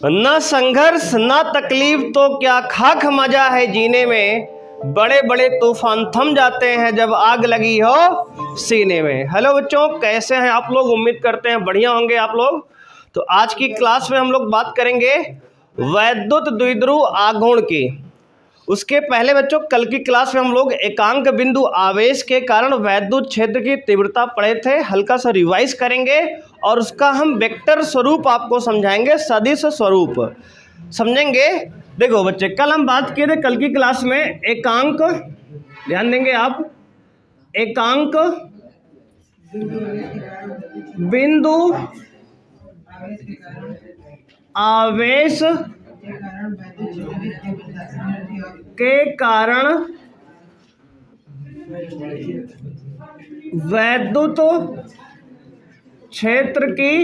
ना संघर्ष ना तकलीफ तो क्या खाक मजा है जीने में, बड़े बड़े तूफान थम जाते हैं जब आग लगी हो सीने में। हेलो बच्चों, कैसे हैं आप लोग? उम्मीद करते हैं बढ़िया होंगे आप लोग। तो आज की क्लास में हम लोग बात करेंगे वैद्युत द्विध्रुव आघूर्ण की। उसके पहले बच्चों कल की क्लास में हम लोग एकांक बिंदु आवेश के कारण वैद्युत क्षेत्र की तीव्रता पढ़े थे। हल्का सा रिवाइज करेंगे और उसका हम वेक्टर स्वरूप आपको समझाएंगे, सदिश स्वरूप समझेंगे। देखो बच्चे, कल हम बात किए थे कल की क्लास में एकांक, ध्यान देंगे आप, एकांक बिंदु आवेश के कारण वैद्युत क्षेत्र की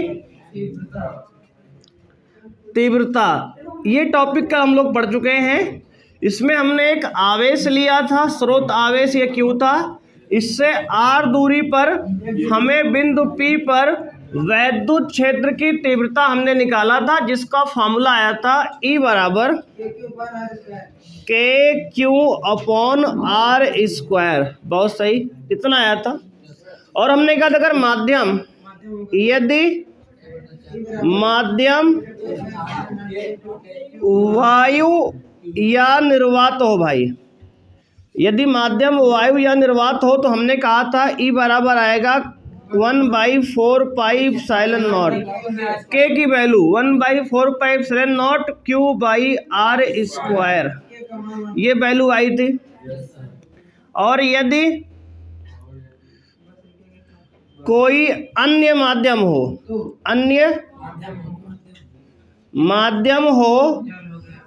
तीव्रता, ये टॉपिक का हम लोग पढ़ चुके हैं। इसमें हमने एक आवेश लिया था, स्रोत आवेश, ये क्यू था। इससे r दूरी पर हमें बिंदु P पर वैद्युत क्षेत्र की तीव्रता हमने निकाला था, जिसका फॉर्मूला आया था E बराबर KQ/R²। बहुत सही, इतना आया था। और हमने कहा था अगर माध्यम, यदि माध्यम वायु या निर्वात हो, भाई यदि माध्यम वायु या निर्वात हो, तो हमने कहा था E बराबर आएगा 1/4 पाई एप्सिलॉन नॉट, K की value 1/4 pi epsilon not Q/R², ये वैल्यू आई थी। और यदि कोई अन्य माध्यम हो, अन्य माध्यम हो,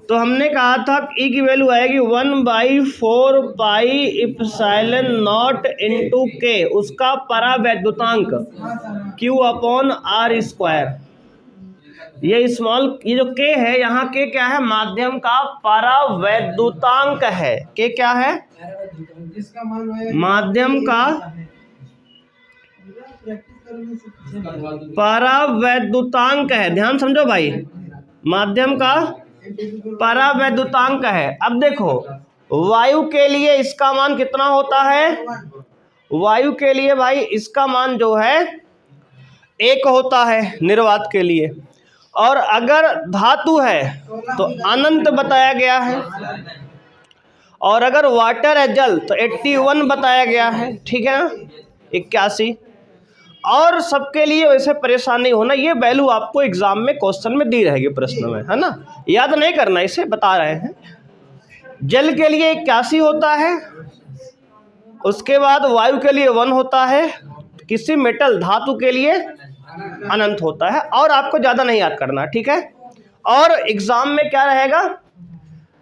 तो हमने कहा था E की वैल्यू आएगी 1/4 pi epsilon not into K, उसका परावैद्युतांक Q/R²। ये स्मॉल, ये जो K है यहाँ, K क्या है? माध्यम का परावैद्युतांक है। K क्या है? माध्यम का परावैद्युतांक है। ध्यान समझो भाई, माध्यम का परावैद्युतांक है। अब देखो, वायु के लिए इसका मान कितना होता है? वायु के लिए भाई इसका मान जो है 1 होता है निर्वात के लिए। और अगर धातु है तो अनंत बताया गया है, और अगर वाटर है, जल, तो 81 बताया गया है। ठीक है ना, 81। और सबके लिए वैसे परेशान नहीं होना, ये वैल्यू आपको एग्जाम में क्वेश्चन में दी रहेगी, प्रश्न में, है ना, याद नहीं करना, इसे बता रहे हैं। जल के लिए 81 होता है, उसके बाद वायु के लिए 1 होता है, किसी मेटल धातु के लिए अनंत होता है। और आपको ज़्यादा नहीं याद करना, ठीक है। और एग्जाम में क्या रहेगा,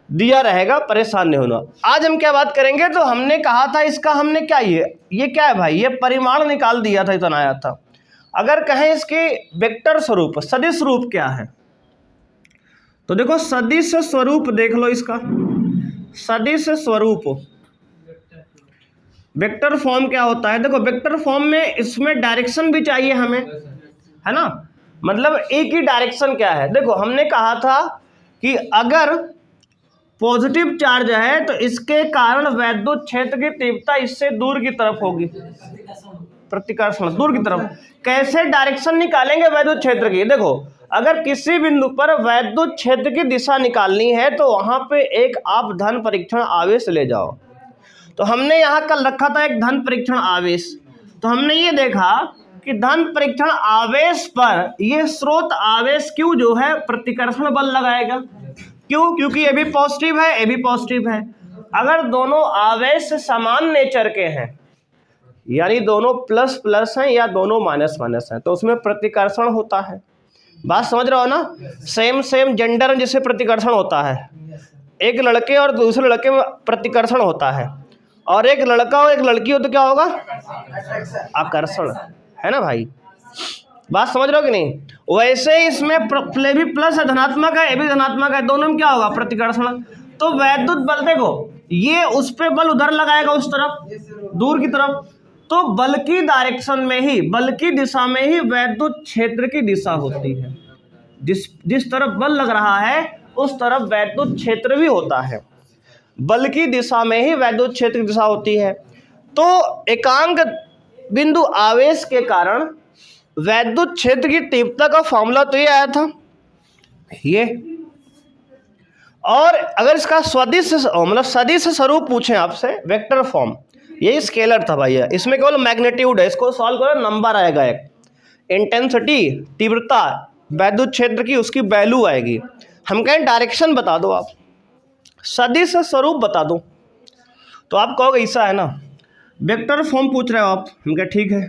दिया रहेगा, परेशान नहीं होना। आज हम क्या बात करेंगे, तो हमने कहा था इसका, हमने क्या, ये क्या है भाई, ये परिमाण निकाल दिया था, इतना आया था। अगर कहें इसके वेक्टर स्वरूप, सदिश रूप क्या है, तो देखो सदिश स्वरूप देख लो इसका। सदिश स्वरूप, वेक्टर फॉर्म क्या होता है? देखो वेक्टर फॉर्म में इसमें डायरेक्शन भी चाहिए हमें, है ना, मतलब एक ही डायरेक्शन क्या है। देखो हमने कहा था कि अगर पॉजिटिव चार्ज है तो इसके कारण वैद्युत क्षेत्र की तीव्रता इससे दूर की तरफ होगी, प्रतिकर्षण, दूर की तरफ। कैसे डायरेक्शन निकालेंगे वैद्युत क्षेत्र की? देखो, अगर किसी बिंदु पर वैद्युत क्षेत्र की दिशा निकालनी है तो वहां पे एक आप धन परीक्षण आवेश ले जाओ। तो हमने यहाँ कल रखा था एक धन परीक्षण आवेश। तो हमने ये देखा कि धन परीक्षण आवेश पर ये स्रोत आवेश Q जो है प्रतिकर्षण बल लगाएगा। क्यों? क्योंकि ये भी पॉजिटिव है, ये भी पॉजिटिव है। अगर दोनों आवेश समान नेचर के हैं, यानी दोनों प्लस प्लस हैं या दोनों माइनस माइनस हैं, तो उसमें प्रतिकर्षण होता है। बात समझ रहे हो ना? सेम जेंडर जिससे प्रतिकर्षण होता है, एक लड़के और दूसरे लड़के में प्रतिकर्षण होता है, और एक लड़का और एक लड़की हो तो क्या होगा? आकर्षण, है ना भाई? बात समझ रहे हो कि नहीं? वैसे ही इसमें भी प्लस है, धनात्मक है, ये भी धनात्मक है, दोनों में क्या होगा? प्रतिकर्षण। तो वैद्युत बल, देखो ये उस पे बल उधर लगाएगा, उस तरफ, दूर की तरफ, तो बल की डायरेक्शन में ही, बल की दिशा में ही वैद्युत क्षेत्र की दिशा होती है। जिस तरफ बल लग रहा है उस तरफ वैद्युत क्षेत्र भी होता है। बल की दिशा में ही वैद्युत क्षेत्र की दिशा होती है। तो एकांक बिंदु आवेश के कारण वैद्युत क्षेत्र की तीव्रता का फॉर्मूला तो ये आया था, ये। और अगर इसका सदिश मतलब सदिश स्वरूप पूछें आपसे, वेक्टर फॉर्म, ये स्केलर था भैया, इसमें केवल मैग्नीट्यूड है, इसको सॉल्व करो नंबर आएगा एक, इंटेंसिटी तीव्रता वैद्युत क्षेत्र की उसकी वैल्यू आएगी। हम कहें डायरेक्शन बता दो आप, सदिश स्वरूप बता दो, तो आप कहोगे ऐसा है ना, वेक्टर फॉर्म पूछ रहे हो आप, हम कहें ठीक है।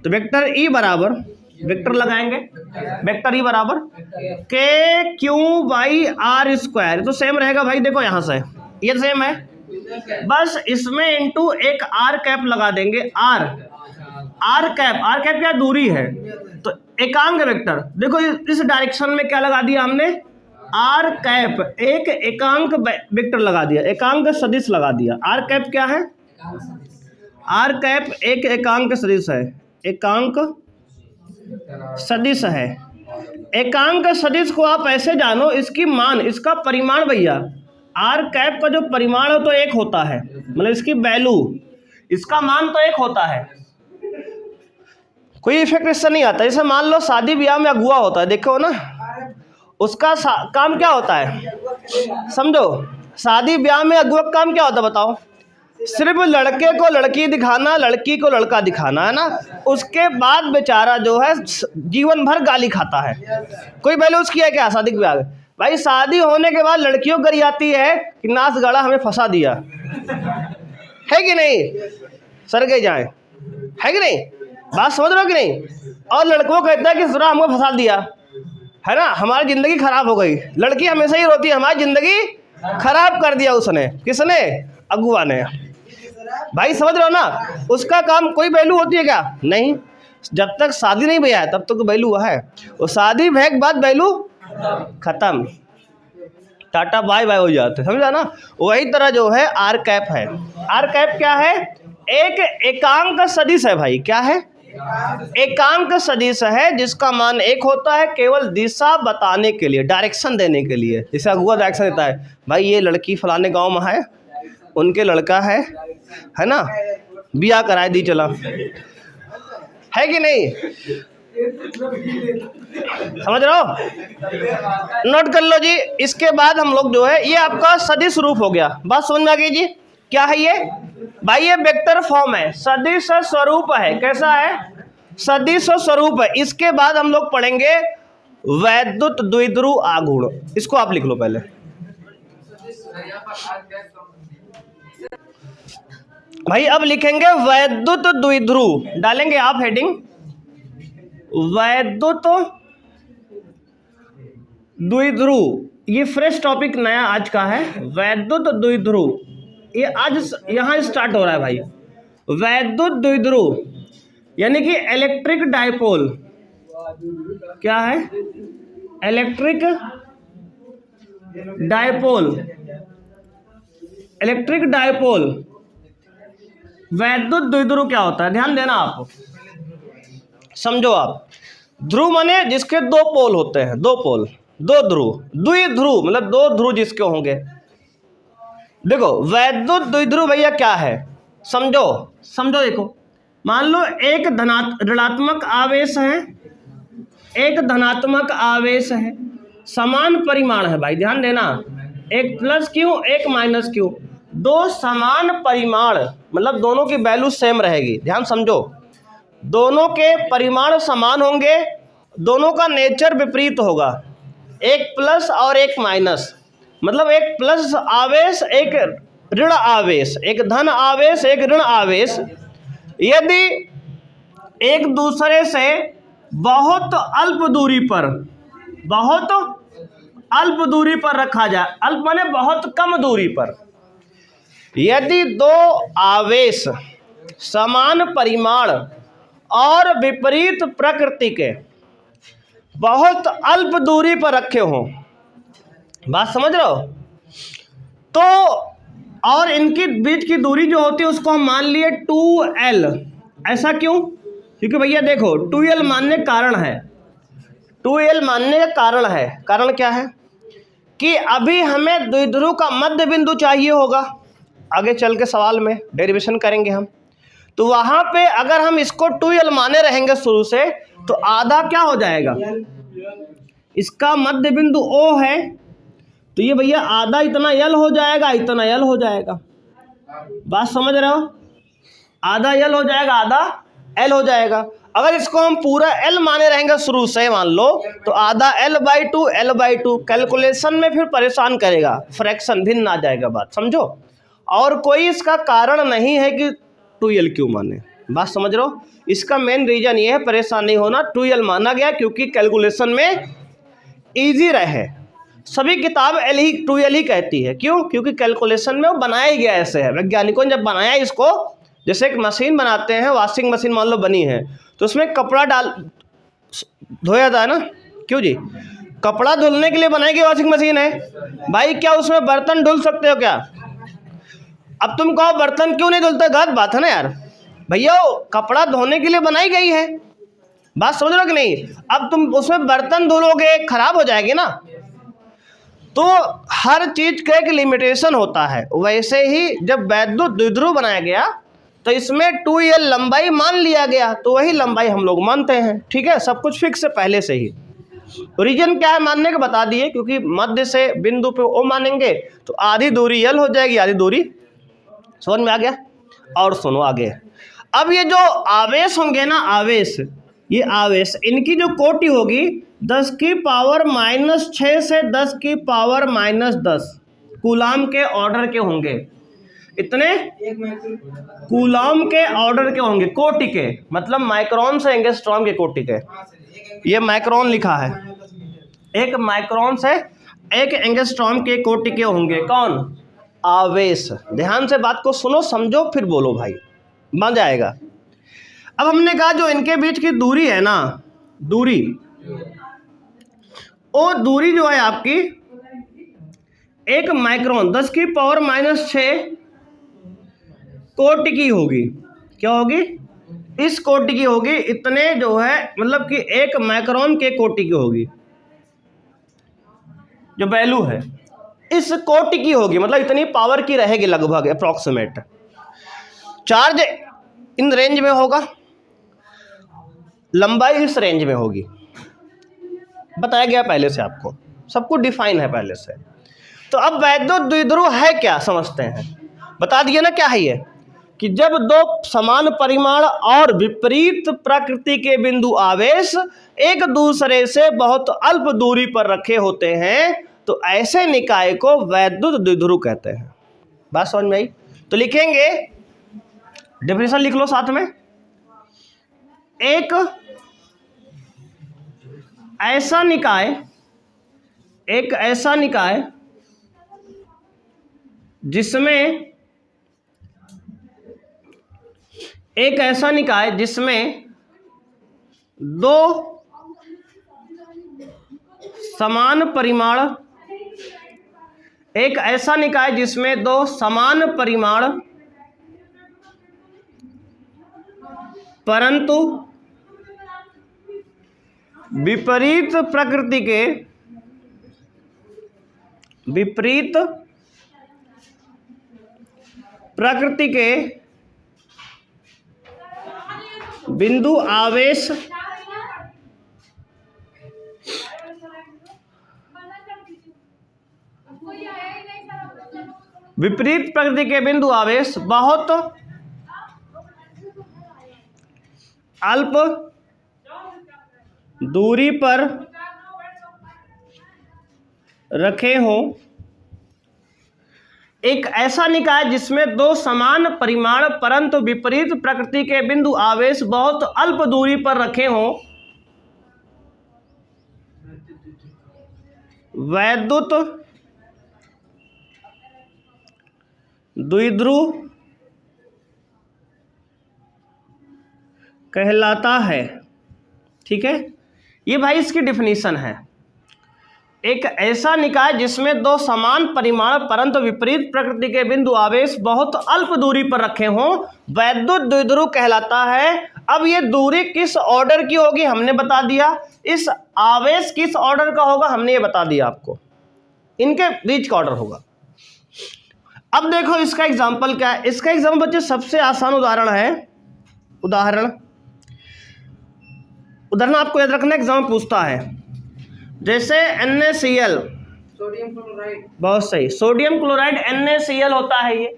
तो वेक्टर ई बराबर, वेक्टर लगाएंगे, वेक्टर ई बराबर के क्यू बाई आर स्क्वायर, तो सेम रहेगा भाई, देखो यहाँ से ये सेम है, बस इसमें इंटू एक आर कैप लगा देंगे, आर कैप क्या दूरी है, तो एकांक वेक्टर देखो इस डायरेक्शन में क्या लगा दिया हमने, आर कैप, एक एकांक वेक्टर लगा दिया, एकांक सदिश लगा दिया। आर कैप क्या है, आर कैप एक एकांक सदिश है, एकांक सदिश है। एकांक सदिश को आप ऐसे जानो, इसकी मान, इसका परिमाण भैया, आर कैप का जो परिमाण है तो एक होता है, मतलब इसकी वैल्यू, इसका मान तो एक होता है, कोई इफेक्ट इससे नहीं आता। जैसे मान लो शादी ब्याह में अगुआ होता है, देखो ना, उसका काम क्या होता है, समझो, शादी ब्याह में अगुआ का काम क्या होता है बताओ, सिर्फ लड़के को लड़की दिखाना, लड़की को लड़का दिखाना, है ना। उसके बाद बेचारा जो है जीवन भर गाली खाता है, कोई वैल्यू उसकी है क्या शादी के ब्याह में? भाई शादी होने के बाद लड़कियों गरी आती है कि नाच गाड़ा हमें फंसा दिया है कि नहीं, सर गए जाए, है कि नहीं, बात समझ रहे हो कि नहीं। और लड़कों कहता है कि सुरा हमको फंसा दिया, है ना, हमारी जिंदगी खराब हो गई। लड़की हमेशा ही रोती है, हमारी जिंदगी खराब कर दिया उसने, किसने, अगुआ ने। भाई समझ रहे हो ना, उसका काम कोई वैल्यू होती है क्या, नहीं। जब तक शादी नहीं भैया है तब तक तो वैल्यू है, वो शादी भय के बाद वैल्यू खत्म, टाटा बाय बाय हो जाते, समझा ना। वही तरह जो है आर कैप है, आर कैप क्या है, एक एकांक सदिश है भाई, क्या है, एकांक सदिश है, जिसका मान एक होता है, केवल दिशा बताने के लिए, डायरेक्शन देने के लिए। जैसे अगुआ डायरेक्शन देता है, भाई ये लड़की फलाने गांव में है, उनके लड़का है ना, बिया कराए दी चला, है कि नहीं, समझ रहे हो, नोट कर लो जी। इसके बाद हम लोग जो है, ये आपका सदिश रूप हो गया, बात समझ में आ गई जी, क्या है ये भाई, ये वेक्टर फॉर्म है, सदिश स्वरूप है, कैसा है, सदिश स्वरूप है। इसके बाद हम लोग पढ़ेंगे वैद्युत द्विध्रुव आघूर्ण, इसको आप लिख लो पहले। भाई अब लिखेंगे वैद्युत द्विध्रुव, डालेंगे आप हेडिंग, वैद्युत द्विध्रुव, ये फ्रेश टॉपिक नया आज का है, वैद्युत द्विध्रुव, ये आज यहाँ स्टार्ट हो रहा है भाई। वैद्युत द्विध्रुव यानी कि इलेक्ट्रिक डायपोल, क्या है, इलेक्ट्रिक डायपोल, इलेक्ट्रिक डायपोल, वैद्युत द्विध्रुव क्या होता है, ध्यान देना आप, समझो आप। ध्रुव माने जिसके दो पोल होते हैं, दो पोल, दो ध्रुव, द्विध्रुव मतलब दो ध्रुव जिसके होंगे। देखो वैद्युत द्विध्रुव भैया क्या है, समझो समझो, देखो मान लो एक ऋणात्मक आवेश है, एक धनात्मक आवेश है, समान परिमाण है भाई, ध्यान देना, एक प्लस क्यू एक माइनस क्यू, दो समान परिमाण मतलब दोनों की वैल्यू सेम रहेगी, ध्यान समझो, दोनों के परिमाण समान होंगे, दोनों का नेचर विपरीत होगा, एक प्लस और एक माइनस, मतलब एक प्लस आवेश एक ऋण आवेश, एक धन आवेश एक ऋण आवेश, यदि एक दूसरे से बहुत अल्प दूरी पर, बहुत अल्प दूरी पर रखा जाए, अल्प माने बहुत कम दूरी पर, यदि दो आवेश समान परिमाण और विपरीत प्रकृति के बहुत अल्प दूरी पर रखे हों, बात समझ रहे हो, तो और इनके बीच की दूरी जो होती है उसको हम मान लिए 2l, ऐसा क्यों, क्योंकि भैया देखो 2l मानने कारण है, 2l मानने का कारण है, कारण क्या है कि अभी हमें द्विध्रुव का मध्य बिंदु चाहिए होगा, आगे चल के सवाल में डेरिवेशन करेंगे हम। तो वहां पे अगर हम इसको 2l माने रहेंगे शुरू से, तो आधा क्या हो जाएगा, इसका मध्य बिंदु O है, तो ये भैया आधा इतना l हो जाएगा, इतना l हो जाएगा। बात समझ रहे हो, आधा l हो जाएगा, आधा l हो जाएगा। अगर इसको हम पूरा l माने रहेंगे शुरू से, मान लो, तो आधा l/2 l/2 कैलकुलेशन में फिर परेशान करेगा, फ्रैक्शन भिन्न आ जाएगा, बात समझो। और कोई इसका कारण नहीं है कि 2l क्यों माने, बात समझ रहे हो। इसका मेन रीजन ये है, परेशान नहीं होना, 2l माना गया क्योंकि कैलकुलेशन में ईजी रहे। सभी किताब 2l ही कहती है, क्यों, क्योंकि कैलकुलेशन में वो बनाया ही गया ऐसे है। वैज्ञानिकों ने जब बनाया इसको, जैसे एक मशीन बनाते हैं, वॉशिंग मशीन मान लो बनी है, तो उसमें कपड़ा डाल धोया जाता है ना, क्यों जी, कपड़ा धुलने के लिए बनाई गई वॉशिंग मशीन है भाई। क्या उसमें बर्तन धुल सकते हो क्या? अब तुम कहो बर्तन क्यों नहीं धुलते, गलत बात है ना यार, भैया कपड़ा धोने के लिए बनाई गई है, बात समझ रहे हो कि नहीं। अब तुम उसमें बर्तन धुलोगे, खराब हो जाएगी ना। तो हर चीज का एक लिमिटेशन होता है। वैसे ही जब वैद्युत द्विध्रुव बनाया गया, तो इसमें 2l लंबाई मान लिया गया, तो वही लंबाई हम लोग मानते हैं, ठीक है, सब कुछ फिक्स है पहले से ही। रीजन क्या है मानने का बता दिए, क्योंकि मध्य से बिंदु पे O मानेंगे तो आधी दूरी l हो जाएगी, आधी दूरी, समझ में आ गया। और सुनो आगे, अब ये जो आवेश होंगे ना, आवेश, ये आवेश, इनकी जो कोटि होगी 10 की पावर -6 से 10 की पावर -10 कूलाम के ऑर्डर के होंगे। इतने कूलाम के ऑर्डर के होंगे, कोटि के, मतलब माइक्रोन से एंगस्ट्रॉम के कोटि के। ये माइक्रोन लिखा है, एक माइक्रोन से एक एंगस्ट्रॉम के कोटि के होंगे। कौन? आवेश। ध्यान से बात को सुनो, समझो, फिर बोलो भाई, मजा आएगा। अब हमने कहा जो इनके बीच की दूरी है ना, दूरी, वो दूरी जो है आपकी 1 माइक्रोन 10 की पावर -6 कोटि की होगी। क्या होगी? इस कोटि की होगी। इतने जो है मतलब कि 1 माइक्रोन के कोटि की होगी, जो वैल्यू है इस कोटि की होगी, मतलब इतनी पावर की रहेगी लगभग अप्रॉक्सीमेट। चार्ज इन रेंज में होगा, लंबाई इस रेंज में होगी, बताया गया पहले से, आपको सब कुछ डिफाइन है पहले से। तो अब वैद्युत द्विध्रुव है क्या, समझते हैं। बता दिए ना क्या है ये, कि जब दो समान परिमाण और विपरीत प्रकृति के बिंदु आवेश एक दूसरे से बहुत अल्प दूरी पर रखे होते हैं, तो ऐसे निकाय को वैद्युत द्विध्रुव कहते हैं। बात समझ में आई? तो लिखेंगे, डेफिनेशन लिख लो साथ में। एक ऐसा निकाय, एक ऐसा निकाय जिसमें, एक ऐसा निकाय जिसमें दो समान परिमाण, एक ऐसा निकाय जिसमें दो समान परिमाण परंतु विपरीत प्रकृति के, विपरीत प्रकृति के बिंदु आवेश विपरीत प्रकृति के बिंदु आवेश बहुत अल्प दूरी पर रखे हों। एक ऐसा निकाय जिसमें दो समान परिमाण परंतु विपरीत प्रकृति के बिंदु आवेश बहुत अल्प दूरी पर रखे हों, वैद्युत द्विध्रुव कहलाता है। ठीक है, ये भाई इसकी डिफिनीशन है। एक ऐसा निकाय जिसमें दो समान परिमाण परंतु विपरीत प्रकृति के बिंदु आवेश बहुत अल्प दूरी पर रखे हों, वैद्युत द्विध्रुव कहलाता है। अब ये दूरी किस ऑर्डर की होगी हमने बता दिया, इस आवेश किस ऑर्डर का होगा हमने ये बता दिया आपको, इनके बीच का ऑर्डर होगा। अब देखो इसका एग्जाम्पल क्या है। इसका एग्जाम्पल बच्चे सबसे आसान उदाहरण है, उदाहरण आपको याद रखना, एग्जाम पूछता है जैसे NaCl, सोडियम क्लोराइड, बहुत सही, सोडियम क्लोराइड NaCl होता है। ये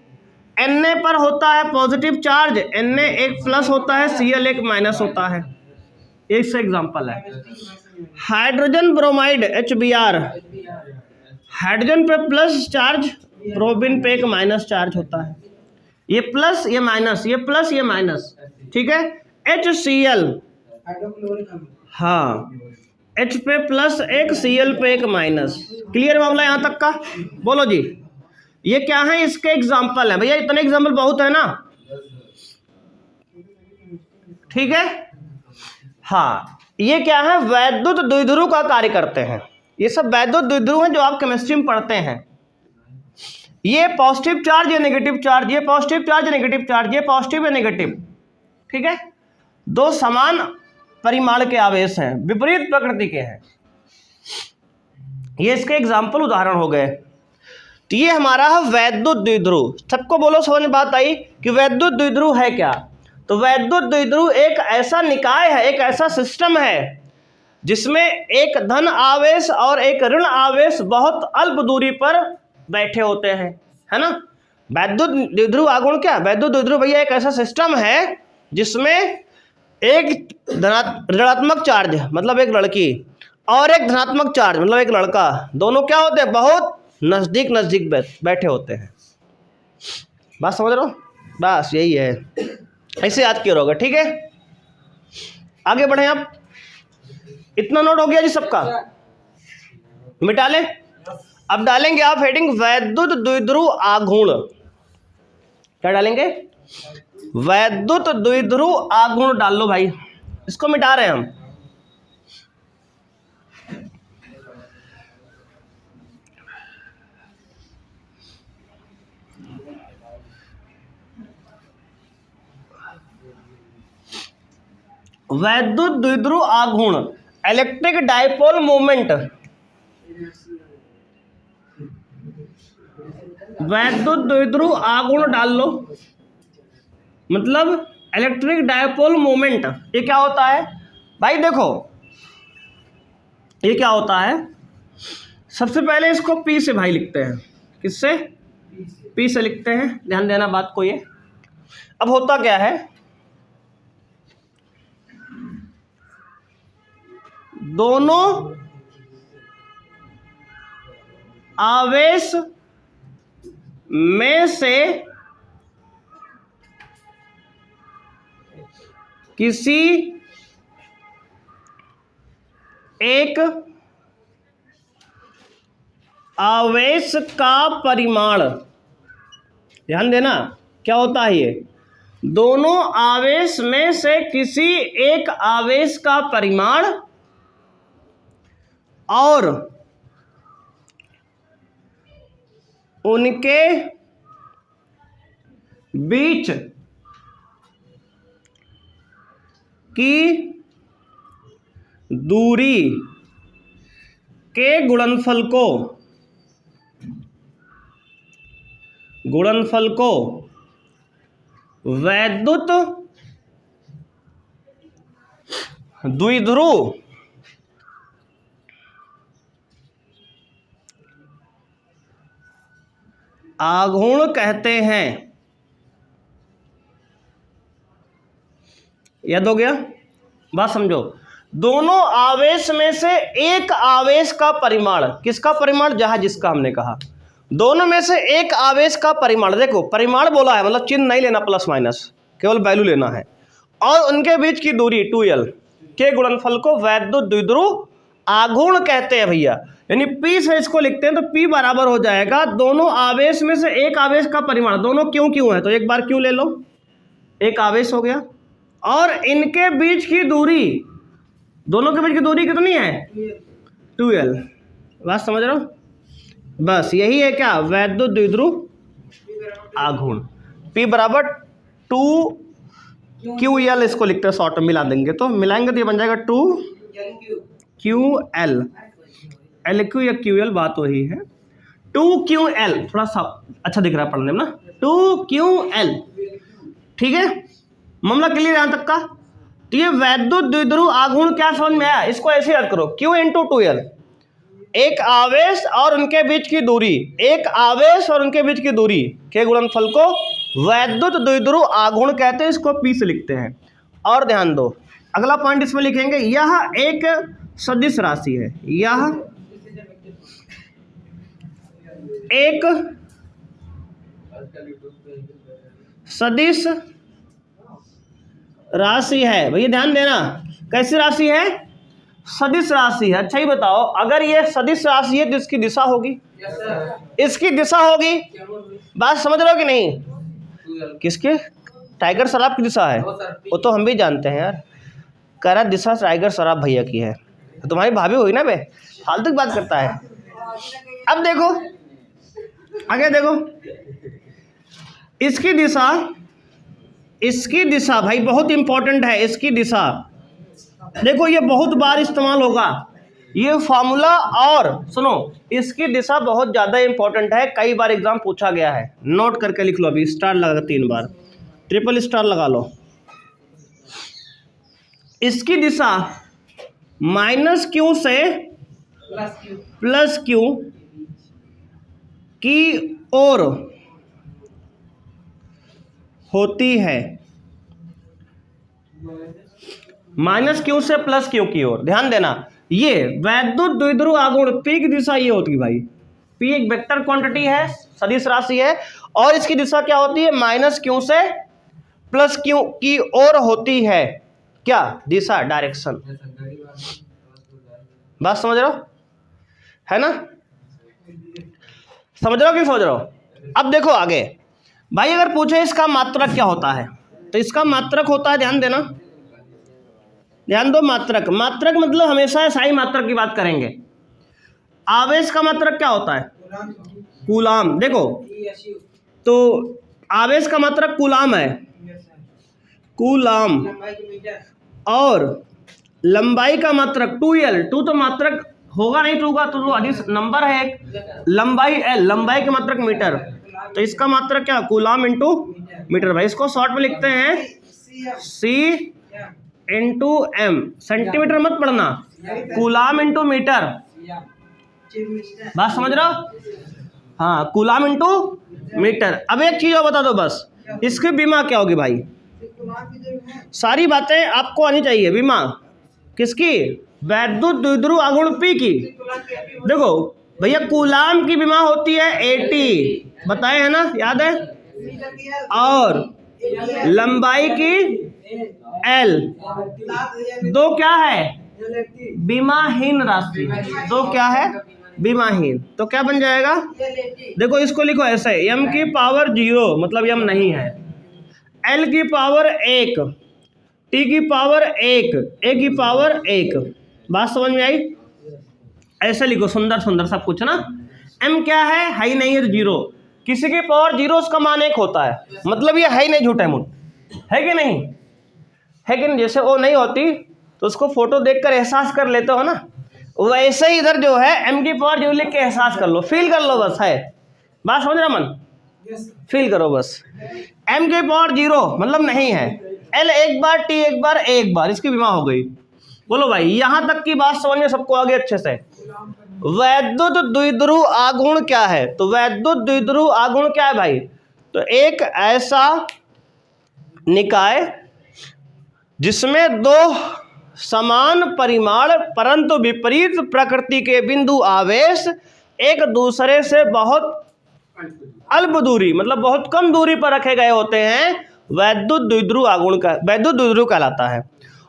Na पर होता है पॉजिटिव चार्ज, Na एक प्लस होता है, Cl एक माइनस होता है। एक से एग्जाम्पल है हाइड्रोजन ब्रोमाइड HBr, हाइड्रोजन पे प्लस चार्ज, ब्रोमीन पे एक माइनस चार्ज होता है। ये प्लस ये माइनस, ये प्लस ये माइनस, ठीक है। HCl, हाँ, H पे प्लस एक, Cl पे एक माइनस। क्लियर मामला यहाँ तक का? बोलो जी, ये क्या है? इसके एग्जाम्पल है भैया, इतने एग्जाम्पल बहुत है ना, ठीक है। हाँ, ये क्या है? वैद्युत द्विध्रुव का कार्य करते हैं। ये सब वैद्युत द्विध्रुव हैं जो आप केमिस्ट्री में पढ़ते हैं। ये पॉजिटिव चार्ज, ये नेगेटिव चार्ज, ये पॉजिटिव चार्ज, नेगेटिव चार्ज, ये पॉजिटिव है नेगेटिव, ठीक है। दो समान परिमाण के आवेश हैं, विपरीत प्रकृति के हैं। ये इसके एग्जाम्पल उदाहरण हो गए। तो ये हमारा है वैद्युत द्विध्रुव। सबको बोलो, समझ में बात आई कि वैद्युत द्विध्रुव है क्या? तो वैद्युत द्विध्रुव एक ऐसा निकाय है, एक ऐसा सिस्टम है जिसमें एक धन आवेश और एक ऋण आवेश बहुत अल्प दूरी पर बैठे होते हैं, है ना। वैद्युत द्विध्रुव आगुण क्या? वैद्युत द्विध्रुव भैया एक ऐसा सिस्टम है जिसमें एक ऋणात्मक चार्ज मतलब एक लड़की और एक धनात्मक चार्ज मतलब एक लड़का, दोनों क्या होते हैं? बहुत नजदीक नजदीक बैठे होते हैं। बात समझ रहे हो? बस यही है, ऐसे याद किया होगा, ठीक है। आगे बढ़े आप। इतना नोट हो गया जी सबका? मिटा लें। अब डालेंगे आप हेडिंग वैद्युत द्विध्रुव आघूर्ण। क्या डालेंगे? वैद्युत द्विध्रुव आघूर्ण डाल लो भाई, इसको मिटा रहे हैं हम। वैद्युत द्विध्रुव आघूर्ण, इलेक्ट्रिक डायपोल मोमेंट, वैद्युत द्विध्रुव आघूर्ण डाल लो, मतलब इलेक्ट्रिक डायपोल मोमेंट। ये क्या होता है भाई? देखो ये क्या होता है, सबसे पहले इसको P से भाई लिखते हैं। किससे? P से लिखते हैं, ध्यान देना बात को। ये अब होता क्या है, दोनों आवेश में से किसी एक आवेश का परिमाण, ध्यान देना क्या होता है ये, दोनों आवेश में से किसी एक आवेश का परिमाण और उनके बीच की दूरी के गुणनफल को वैद्युत द्विध्रुव आघूर्ण कहते हैं। याद हो गया? बात समझो। दोनों आवेश में से एक आवेश का परिमाण, किसका परिमाण? जहां जिसका हमने कहा, दोनों में से एक आवेश का परिमाण। देखो परिमाण बोला है मतलब चिन्ह नहीं लेना, प्लस माइनस, केवल वैल्यू लेना है। और उनके बीच की दूरी 2l के गुणनफल को वैद्युत द्विध्रुव आघूर्ण कहते हैं भैया। यानी P से इसको लिखते हैं तो P बराबर हो जाएगा दोनों आवेश में से एक आवेश का परिमाण। दोनों क्यों है तो एक बार क्यों ले लो, एक आवेश हो गया, और इनके बीच की दूरी, दोनों के बीच की दूरी कितनी है? 2l। बात समझ रहे हो? बस यही है क्या? वैद्युत द्विध्रुव आघूर्ण। P बराबर 2 क्यू एल इसको लिखते हैं शॉर्ट में, मिला देंगे तो मिलाएंगे तो ये बन जाएगा 2 क्यू एल, एल क्यू या क्यू एल बात वही है। 2 क्यू एल थोड़ा सा अच्छा दिख रहा है पढ़ने में ना, 2 क्यू एल। ठीक है, मामला क्लियर यहाँ तक का। तो ये वैद्युत द्विध्रुव आघूर्ण क्या समझ में आया, इसको ऐसे याद करो, Q इंटू 2L, एक आवेश और उनके बीच की दूरी, एक आवेश और उनके बीच की दूरी के गुणनफल को वैद्युत द्विध्रुव आघूर्ण कहते हैं, इसको P से लिखते हैं। और ध्यान दो अगला पॉइंट इसमें लिखेंगे, यह एक सदिश राशि है, यह एक सदिश राशि है। भैया ध्यान देना, कैसी राशि है, सदिश राशि है। अच्छा ही बताओ, अगर ये सदिश राशि है तो इसकी दिशा होगी, इसकी दिशा होगी, बात समझ रहे हो कि नहीं। किसके, टाइगर श्रॉफ की दिशा है, वो तो हम भी जानते हैं यार, कह रहा दिशा टाइगर श्रॉफ भैया की है, तो तुम्हारी भाभी होगी ना बे, फालतू की बात करता है। अब देखो आगे देखो, इसकी दिशा, इसकी दिशा भाई बहुत इंपॉर्टेंट है, इसकी दिशा देखो, ये बहुत बार इस्तेमाल होगा ये फॉर्मूला, और सुनो इसकी दिशा बहुत ज़्यादा इंपॉर्टेंट है, कई बार एग्जाम पूछा गया है, नोट करके लिख लो, अभी स्टार लगा 3 बार, ट्रिपल स्टार लगा लो। इसकी दिशा -Q से +Q की ओर होती है, -Q से +Q की ओर। ध्यान देना, ये वैद्युत द्विध्रुव आघूर्ण P की दिशा ये होती है भाई, P एक वेक्टर क्वांटिटी है, सदिश राशि है, और इसकी दिशा क्या होती है, -Q से +Q की ओर होती है। क्या दिशा, डायरेक्शन, बात समझ रहे हो है ना, समझ रहे हो कि समझ रहे हो। अब देखो आगे भाई, अगर पूछे इसका मात्रक क्या होता है, तो इसका मात्रक होता है, ध्यान देना, ध्यान दो, मात्रक, मात्रक मतलब हमेशा SI मात्रक की बात करेंगे। आवेश का मात्रक क्या होता है, कूलाम। देखो तो आवेश का मात्रक कूलाम है, कूलाम, और लंबाई का मात्रक 2L, 2 तो मात्रक होगा नहीं, 2 का तो अधिक नंबर है एक, लंबाई L, लंबाई के मात्रक मीटर, तो इसका मात्रक क्या, कूलाम इंटू मीटर। भाई इसको शॉर्ट में लिखते हैं C इंटू M, सेंटीमीटर मत पढ़ना, कूलाम इंटू मीटर, बात समझ रहे हो, हाँ कूलाम इंटू मीटर। अब एक चीज और बता दो बस, इसकी बीमा क्या होगी भाई, सारी बातें आपको आनी चाहिए। बीमा किसकी, वैद्युत द्विध्रुव आघूर्ण P की। देखो भैया कूलाम की बीमा होती है 80, बताए है ना, याद है, और लंबाई की L, दो क्या है, बीमाहीन राशि, दो क्या है, बीमाहीन, तो क्या बन जाएगा, देखो इसको लिखो ऐसे, m की पावर 0 मतलब m नहीं है, L की पावर 1, T की पावर 1, A की पावर 1, बात समझ में आई, ऐसे लिखो, सुंदर सुंदर सब कुछ ना। m क्या है ही नहीं है, 0, किसी की पावर 0 उसका मान 1 होता है, मतलब ये है ही नहीं, झूठा मूठ है कि नहीं, है कि नहीं। जैसे वो नहीं होती तो उसको फोटो देखकर एहसास कर लेते हो ना, वैसे ही इधर जो है m की पावर 0 लिख के एहसास कर लो, फील कर लो, बस है, बात समझ रहा मन, फील करो बस। m की पावर 0 मतलब नहीं है, L एक बार, T एक बार, इसकी बीमा हो गई। बोलो भाई यहां तक की बात समझ में सबको आगे अच्छे से। वैद्युत द्विध्रुव आघूर्ण क्या है, तो वैद्युत द्विध्रुव आघूर्ण क्या है भाई, तो एक ऐसा निकाय जिसमें 2 समान परिमाण परंतु विपरीत प्रकृति के बिंदु आवेश एक दूसरे से बहुत अल्प दूरी मतलब बहुत कम दूरी पर रखे गए होते हैं, वैद्युत द्विध्रुव आघूर्ण का, वैद्युत द्विध्रुव कहलाता है।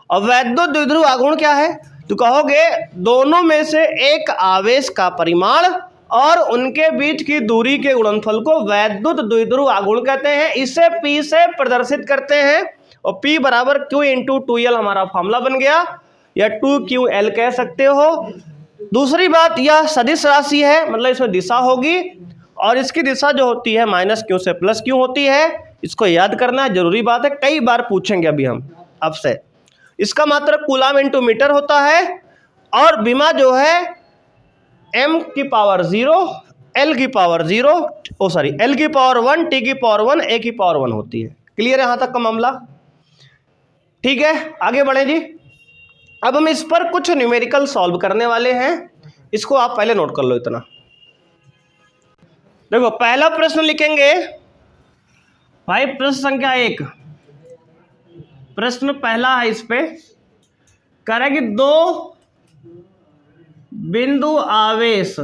और वैद्युत द्विध्रुव आघूर्ण क्या है, तो कहोगे दोनों में से एक आवेश का परिमाण और उनके बीच की दूरी के गुणनफल को वैद्युत द्विध्रुव आघूर्ण कहते हैं। इसे P से प्रदर्शित करते हैं, और P बराबर Q इंटू 2L हमारा फॉर्मूला बन गया, या 2QL कह सकते हो। दूसरी बात, यह सदिश राशि है, मतलब इसमें दिशा होगी, और इसकी दिशा जो होती है -Q से +Q होती है। इसको याद करना है, जरूरी बात है, कई बार पूछेंगे अभी हम आपसे। इसका मात्रक कूलाम इंटू मीटर होता है और विमा जो है m की पावर 0 l की पावर 0 l की पावर 1 t की पावर 1 a की पावर 1 होती है। क्लियर है यहां तक का मामला? ठीक है, आगे बढ़े जी। अब हम इस पर कुछ न्यूमेरिकल सॉल्व करने वाले हैं, इसको आप पहले नोट कर लो इतना। देखो पहला प्रश्न लिखेंगे भाई, प्रश्न संख्या 1, प्रश्न पहला है, इस पे कह रहा है कि 2 बिंदु आवेश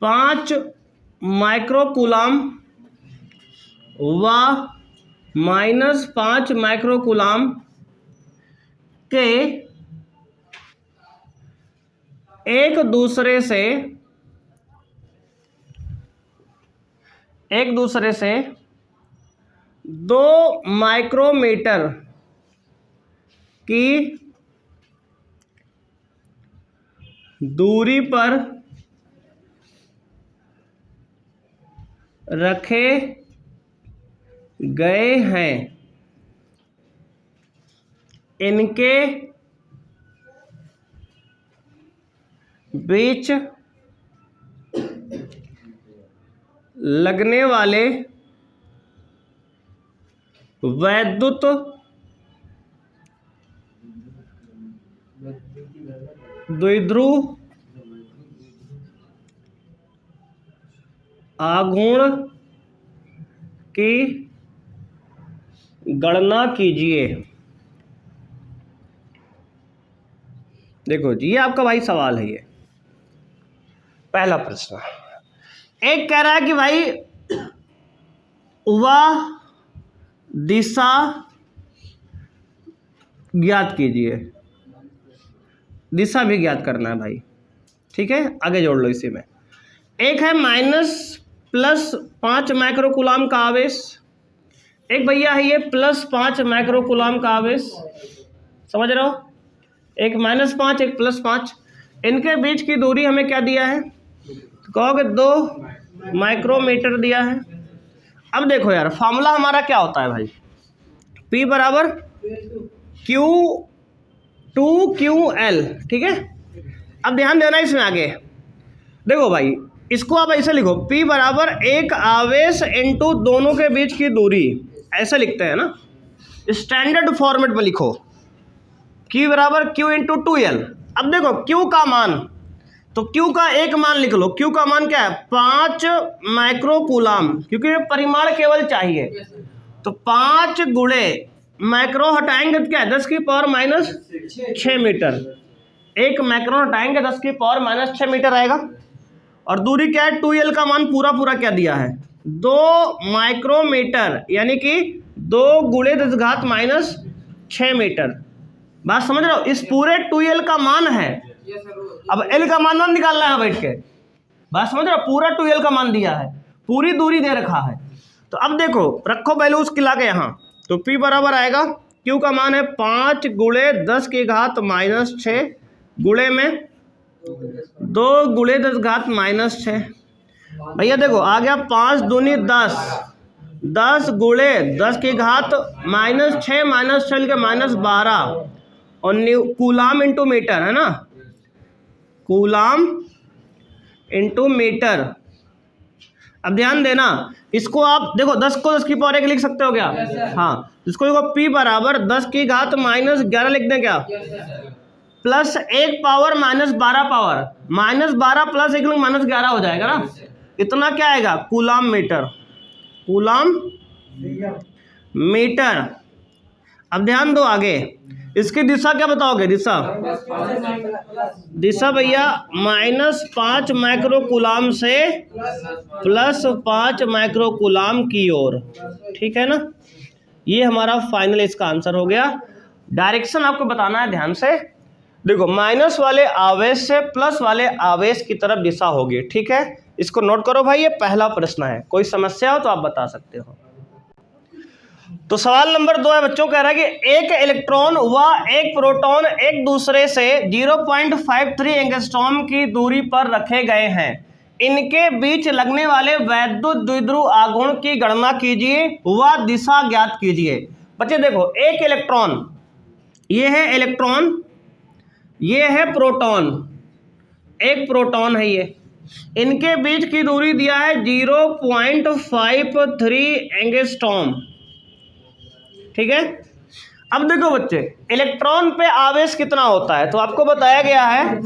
पांच माइक्रोकूलाम व -5 माइक्रोकूलाम के एक दूसरे से 2 माइक्रोमीटर की दूरी पर रखे गए हैं। इनके बीच लगने वाले वैद्युत द्विध्रुव आघूर्ण की गणना कीजिए। देखो जी, ये आपका भाई सवाल है, ये पहला प्रश्न। एक कह रहा है कि भाई वह दिशा ज्ञात कीजिए, दिशा भी ज्ञात करना है भाई। ठीक है, आगे जोड़ लो इसी में। एक है -+5 माइक्रोकूलाम का आवेश, एक भैया है ये +5 माइक्रोकूलाम का आवेश, समझ रहे हो? एक -5 एक +5, इनके बीच की दूरी हमें क्या दिया है? तो कहोगे 2 माइक्रोमीटर दिया है। अब देखो यार, फॉर्मूला हमारा क्या होता है भाई? P बराबर Q2QL। ठीक है, अब ध्यान देना इसमें आगे। देखो भाई, इसको आप ऐसे लिखो, P बराबर एक आवेश इंटू दोनों के बीच की दूरी, ऐसे लिखते हैं ना, स्टैंडर्ड फॉर्मेट में लिखो, Q बराबर Q इंटू 2L। अब देखो Q का मान, तो Q का एक मान लिख लो। Q का मान क्या है? 5 माइक्रोकूलाम, क्योंकि परिमाण केवल चाहिए, तो 5 गुणे माइक्रो हटाएंगे तो क्या है? 10 की पावर -6 मीटर। एक माइक्रो हटाएंगे 10 की पावर -6 मीटर आएगा। और दूरी क्या है? 2L का मान पूरा क्या दिया है? 2 माइक्रोमीटर, यानी कि 2 गुणे 10⁻⁻6 मीटर। बात समझ रहे हो? इस पूरे 2L का मान है। अब L का मान ना निकालना है बैठ के, बात समझ रहे हो? पूरा 2L का मान दिया है, पूरी दूरी दे रखा है। तो अब देखो, रखो वैल्यू उसकी लाके यहाँ, तो P बराबर आएगा, Q का मान है 5 गुणे 10⁻⁻6 गुणे में 2 गुणे 10⁻⁻6। भैया देखो आ गया 5 दूनी 10, 10 गुणे 10⁻⁻6 -6 के -12, और कूलाम इंटू मीटर है ना, कूलाम इंटू मीटर। अब ध्यान देना, इसको आप देखो 10 को 10 की पावर 1 लिख सकते हो क्या? हाँ, इसको देखो P बराबर 10⁻11 लिख दें क्या? +1 पावर -12 पावर, -12 + 1 -11 हो जाएगा ना। इतना क्या आएगा? Coulomb metre, coulomb metre. अब ध्यान दो आगे, इसकी दिशा क्या बताओगे? दिशा भैया -5 माइक्रोकूलाम से +5 माइक्रोकूलाम की ओर। ठीक है ना, ये हमारा फाइनल इसका आंसर हो गया। डायरेक्शन आपको बताना है ध्यान से। देखो, माइनस वाले आवेश से प्लस वाले आवेश की तरफ दिशा होगी। ठीक है, इसको नोट करो भाई, ये पहला प्रश्न है। कोई समस्या हो तो आप बता सकते हो। तो सवाल नंबर 2 है बच्चों, कह रहा है कि एक इलेक्ट्रॉन व एक प्रोटॉन एक दूसरे से 0.53 एंगस्ट्रॉम की दूरी पर रखे गए हैं। इनके बीच लगने वाले वैद्युत द्विध्रुव आघूर्ण की गणना कीजिए व दिशा ज्ञात कीजिए। बच्चे देखो, एक इलेक्ट्रॉन, ये है इलेक्ट्रॉन, ये है प्रोटॉन, एक प्रोटॉन है ये, इनके बीच की दूरी दिया है 0.53 एंगस्ट्रॉम। ठीक है। अब देखो बच्चे, इलेक्ट्रॉन पे आवेश कितना होता है, तो आपको बताया गया है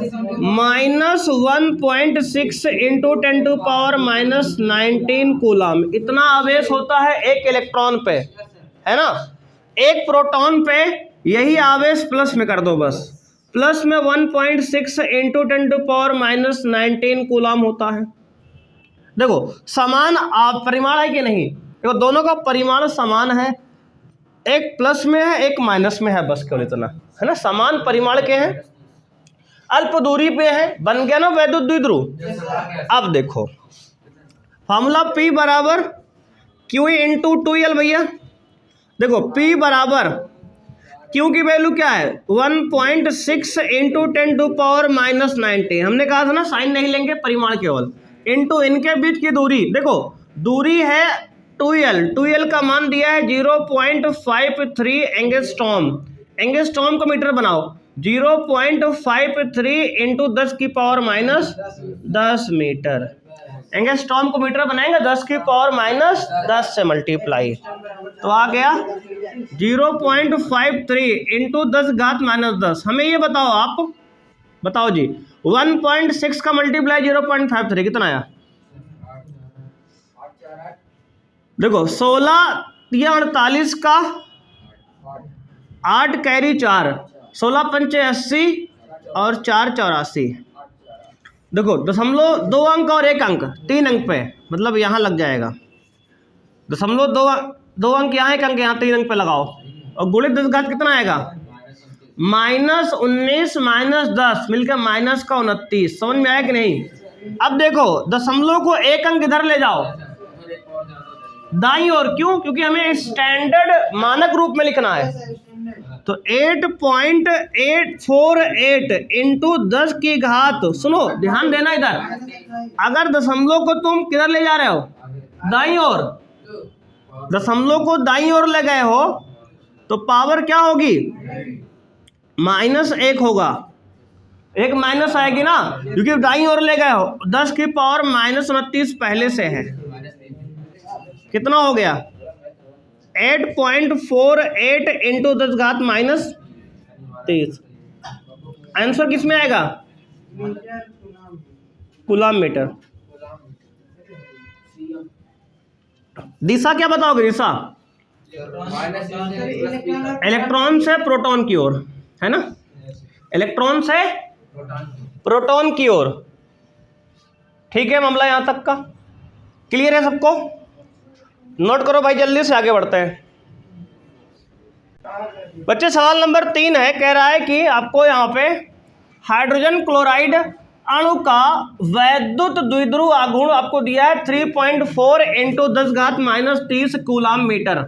-1.6 इंटू 10⁻⁻19 कूलम, इतना आवेश होता है एक इलेक्ट्रॉन पे, है ना। एक प्रोटॉन पे यही आवेश प्लस में कर दो बस, प्लस में 1.6 इंटू 10⁻⁻19 कूलम होता है। देखो समान परिमाण है कि नहीं, देखो दोनों का परिमाण समान है, एक प्लस में है एक माइनस में है, बस केवल इतना, है ना। समान परिमाण के हैं, अल्प दूरी पे है, बन गया ना वैद्युत द्विध्रुव। अब देखो फॉर्मूला P बराबर Q इंटू 2L भैया। देखो P बराबर Q की वैल्यू क्या है 1.6 इंटू 10⁻⁻19, हमने कहा था ना साइन नहीं लेंगे, परिमाण केवल, इंटू इनके बीच की दूरी, देखो दूरी है 2L का मान दिया है 0.53 एंगस्ट्रॉम, एंगस्ट्रॉम को मीटर बनाओ, 0.53 इंटू 10⁻⁻10 मीटर, एंगस्ट्रॉम को मीटर बनाएंगे 10⁻⁻10 से मल्टीप्लाई, तो आ गया 0.53 इंटू 10⁻⁻10। हमें ये बताओ, आप बताओ जी, 1.6 का मल्टीप्लाई 0.53 कितना आया, देखो 16 या 48 का 8 कैरी 4, 16 पंचे 80 और 4 84। देखो 0.2 अंक और 1 अंक, 3 अंक पे, मतलब यहाँ लग जाएगा 0.2 अंक यहाँ, 1 अंक यहाँ, 3 अंक पे लगाओ, और गुणित 10 घात कितना आएगा -19 -10 मिलकर माइनस का 29। समझ में आया कि नहीं। अब देखो दशमलव को 1 अंक इधर ले जाओ दाईं ओर, क्यों, क्योंकि हमें स्टैंडर्ड मानक रूप में लिखना है, तो 8.848 इंटू 10 की घात, सुनो ध्यान देना इधर, अगर दशमलव को तुम किधर ले जा रहे हो दाईं ओर, दशमलव को दाईं ओर ले गए हो तो पावर क्या होगी -1 होगा, एक माइनस आएगी ना, क्योंकि दाईं ओर ले गए हो। 10 की पावर -29 पहले से है, कितना हो गया 8.48 इंटू 10 घात -23। आंसर किस में आएगा कूलम मीटर। दिशा क्या बताओगे, दिशा इलेक्ट्रॉन से प्रोटॉन की ओर, है ना, इलेक्ट्रॉन से प्रोटॉन की ओर। ठीक है, मामला यहां तक का क्लियर है सबको, नोट करो भाई, जल्दी से आगे बढ़ते हैं बच्चे। सवाल नंबर 3 है, कह रहा है कि आपको यहाँ पे हाइड्रोजन क्लोराइड अणु का वैद्युत द्विध्रुव आघूर्ण आपको दिया है 3.4 इंटू 10 घात -30 कूलम मीटर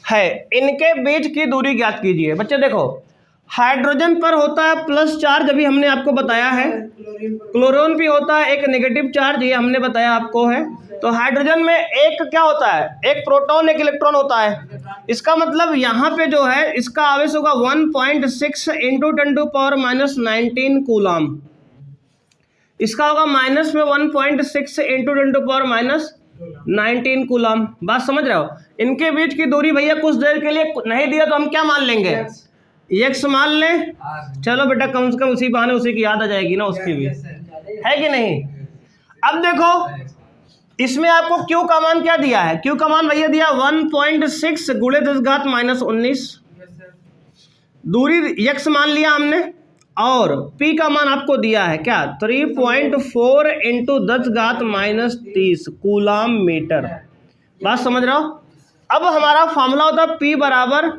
है, इनके बीच की दूरी ज्ञात कीजिए। बच्चे देखो हाइड्रोजन पर होता है प्लस चार्ज, अभी हमने आपको बताया है, क्लोरीन भी होता है एक नेगेटिव चार्ज, ये हमने बताया आपको है। तो हाइड्रोजन में एक क्या होता है, एक प्रोटॉन एक इलेक्ट्रॉन होता है, इसका मतलब यहाँ पे जो है इसका आवेश होगा 1.6 इंटू 10⁻⁻19 कूलम, इसका होगा माइनस में 1.6 इंटू 10⁻⁻19 कूलम। बात समझ रहे हो। इनके बीच की दूरी भैया कुछ देर के लिए नहीं दिया तो हम क्या मान लेंगे, x मान लें, चलो बेटा कम से कम उसी बहाने उसी की याद आ जाएगी ना, उसकी भी है कि नहीं। अब देखो इसमें आपको q का मान क्या दिया है, q का मान भैया दिया 1.6 गुणे 10 घात -19, दूरी x मान लिया हमने, और p का मान आपको दिया है क्या 3.4 इंटू 10 घात -30 कूलम मीटर। बात समझ रहे हो। अब हमारा फॉर्मूला होता है P बराबर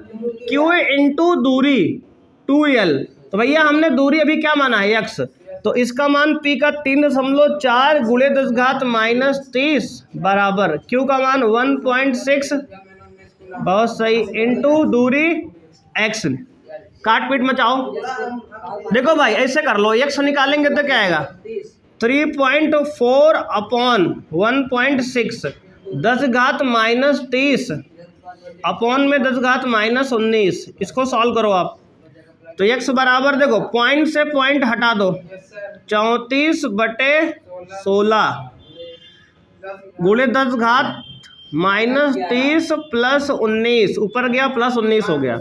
Q इंटू दूरी 2L, तो भैया हमने दूरी अभी क्या माना है x, तो इसका मान P का 3.4 गुणे 10 घात -30 बराबर Q का मान 1.6 बहुत सही, इंटू दूरी x, काट पीट मचाओ। देखो भाई ऐसे कर लो, x निकालेंगे तो क्या आएगा 3.4 अपॉन 1.6, 10 घात माइनस 30 अपॉन में 10 घात माइनस 19। इसको सॉल्व करो आप तो x बराबर देखो पॉइंट से पॉइंट हटा दो, 34/16 गुणे 10 घात माइनस 30 प्लस 19, ऊपर गया प्लस 19 हो गया,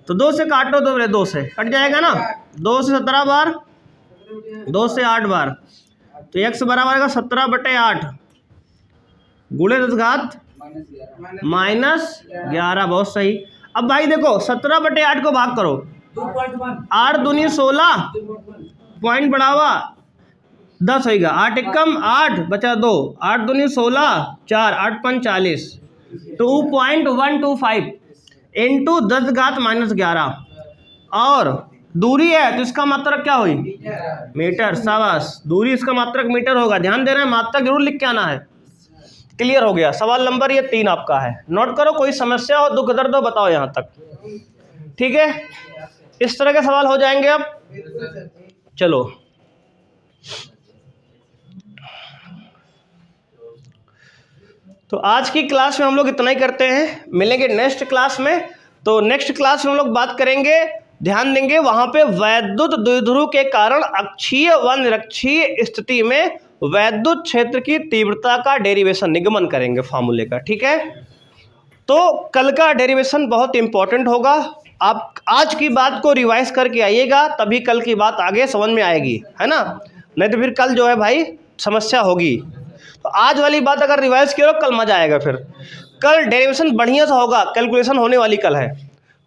तो 2 से काटो तो मेरे 2 से कट जाएगा ना, 2 से 17 बार, 2 से 8 बार, तो x बराबर आएगा 17/8 गुणे 10 घात माइनस 11। बहुत सही। अब भाई देखो 17/8 को भाग करो, 8 दूनी 16, पॉइंट बढ़ावा 10 होगा, 8 एकम 8 बचा 2, 8 दूनी 16, 4 8 5 40, 2.125 इंटू 10 घात माइनस 11, और दूरी है तो इसका मात्रक क्या हुई मीटर। शाबाश, दूरी इसका मात्रक मीटर होगा, ध्यान देना है, मात्रक जरूर लिख के आना है। क्लियर हो गया। सवाल नंबर ये 3 आपका है, नोट करो, कोई समस्या हो दुख दर्द हो बताओ यहाँ तक, ठीक है। इस तरह के सवाल हो जाएंगे। अब चलो तो आज की क्लास में हम लोग इतना ही करते हैं, मिलेंगे नेक्स्ट क्लास में। तो नेक्स्ट क्लास में हम लोग बात करेंगे, ध्यान देंगे वहां पे वैद्युत द्विध्रुव के कारण अक्षीय व निरक्षीय स्थिति में वैद्युत क्षेत्र की तीव्रता का डेरिवेशन, निगमन करेंगे फार्मूले का, ठीक है। तो कल का डेरिवेशन बहुत इंपॉर्टेंट होगा, आप आज की बात को रिवाइज करके आइएगा, तभी कल की बात आगे समझ में आएगी, है ना, नहीं तो फिर कल जो है भाई समस्या होगी। तो आज वाली बात अगर रिवाइज करो कल मजा आएगा, फिर कल डेरिवेशन बढ़िया सा होगा, कैलकुलेशन होने वाली कल है।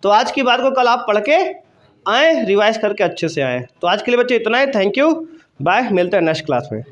तो आज की बात को कल आप पढ़ के आएँ, रिवाइज करके अच्छे से आएँ। तो आज के लिए बच्चे इतना ही, थैंक यू, बाय, मिलते हैं नेक्स्ट क्लास में।